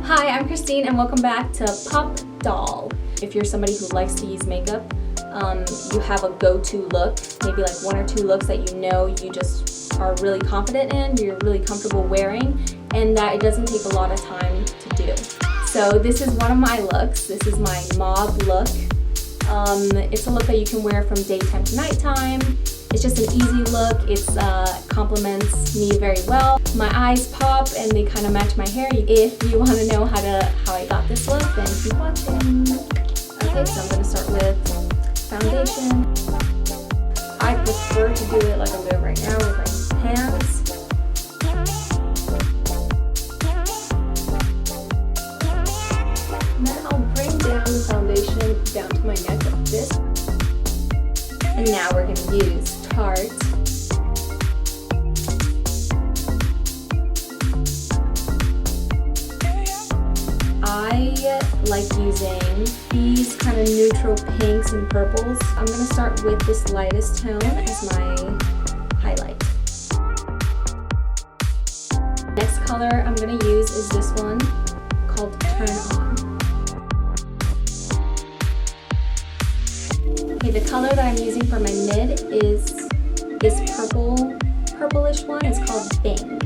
Hi, I'm Christine and welcome back to Popdoll. If you're somebody who likes to use makeup, you have a go-to look, maybe like one or two looks that you know you just are really confident in, you're really comfortable wearing, and that it doesn't take a lot of time to do. So this is one of my looks. This is my mauve look. It's a look that you can wear from daytime to nighttime. It's just an easy look. It complements me very well. My eyes pop and they kind of match my hair. If you want to know how I got this look, then keep watching. Okay, so I'm going to start with foundation. I prefer to do it like I'm doing right now with my hands. And then I'll bring down the foundation down to my neck like this. And now we're going to use Tarte. I like using these kind of neutral pinks and purples. I'm going to start with this lightest tone as my highlight. Next color I'm going to use is this one called Turn On. Okay, the color that I'm using for my mid is this purplish one. It's called Bing.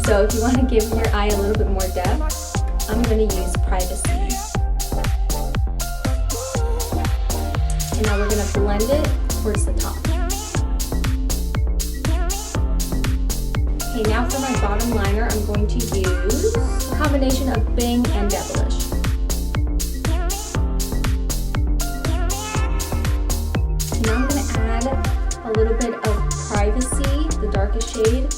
So if you want to give your eye a little bit more depth, I'm going to use Privacy. And now we're going to blend it towards the top. Okay, now for my bottom liner, I'm going to use a combination of Bing and Devilish. Okay, now I'm going to add a little bit of Privacy, the darkest shade.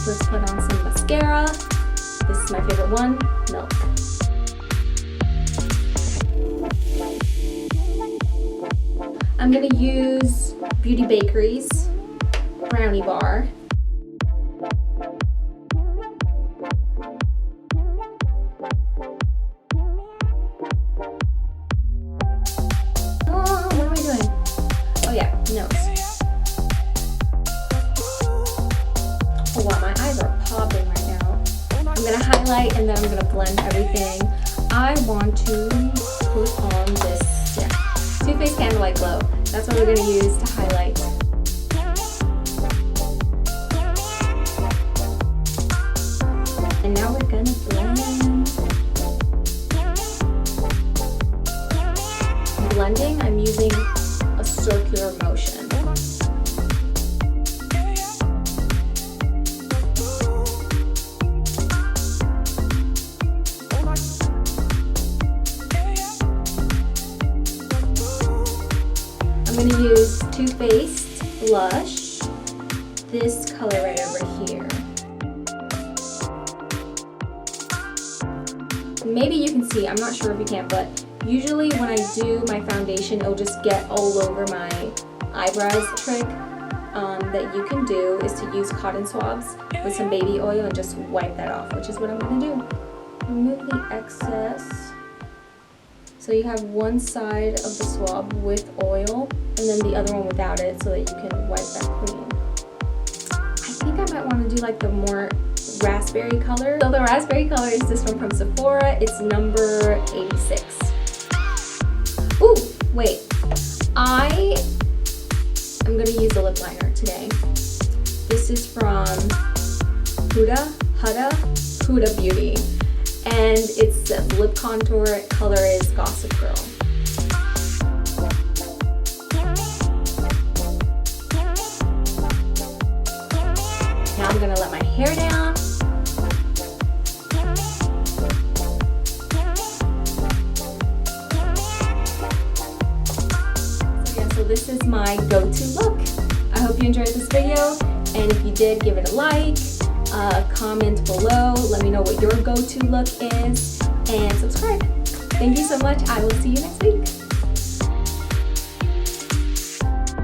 Let's put on some mascara. This is my favorite one, Milk. I'm going to use Beauty Bakery's Brownie Bar. Oh, what am I doing? Oh yeah, nose. Oh wow, my eyes are popping right now. I'm going to highlight and then I'm going to blend everything. I want to put on this, Too Faced Candlelight Glow. That's what we're going to use to highlight. And now we're going to blend. Blending, I'm using a circular motion. I'm going to use Too Faced blush, this color right over here. Maybe you can see, I'm not sure if you can, but usually when I do my foundation, it'll just get all over my eyebrows. The trick that you can do is to use cotton swabs with some baby oil and just wipe that off, which is what I'm going to do. Remove the excess. So you have one side of the swab with oil and then the other one without it so that you can wipe that clean. I think I might want to do like the more raspberry color. So the raspberry color is this one from Sephora. It's number 86. Ooh, wait. I am going to use a lip liner today. This is from Huda Beauty. And its lip contour color is Gossip Girl. Now I'm going to let my hair down. So this is my go-to look. I hope you enjoyed this video, and if you did, give it a like. Comment below, let me know what your go-to look is, and subscribe. Thank you so much. I will see you next week.